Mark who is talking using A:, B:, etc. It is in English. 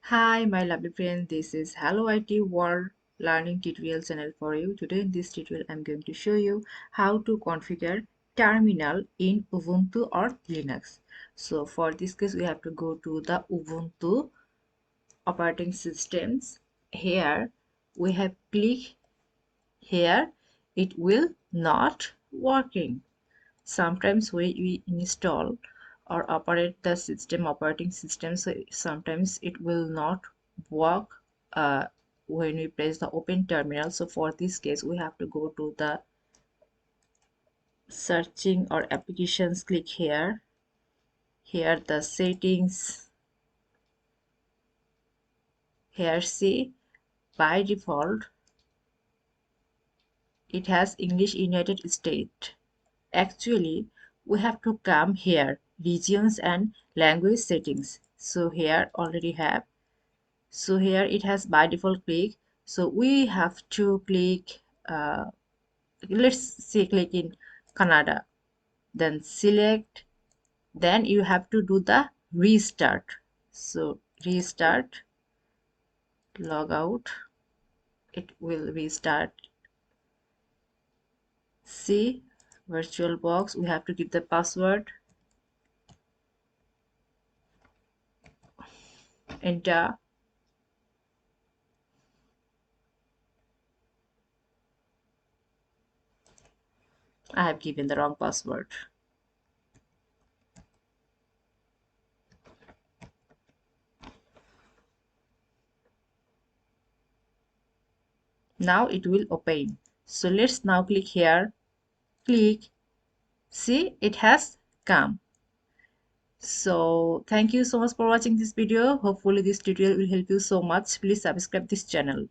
A: Hi, my lovely friend. This is Hello IT World Learning Tutorial channel for you. Today in this tutorial, I'm going to show you how to configure terminal in Ubuntu or Linux. So for this case, we have to go to the Ubuntu operating systems. Here we have click here. It will not working. Sometimes we install or operate the operating system, so sometimes it will not work when we press the open terminal. So for this case we have to go to the searching or applications, click here the settings. Here see, by default it has English United States. Actually we have to come here regions and language settings. So here already have, so here it has by default click, so we have to click let's say click in Canada, then select, then you have to do the restart. So restart, log out, it will restart. See, VirtualBox, we have to give the password, enter. I have given the wrong password. Now it will open. So let's now click here, click, see it has come. So thank you so much for watching this video. Hopefully this tutorial will help you so much. Please subscribe this channel.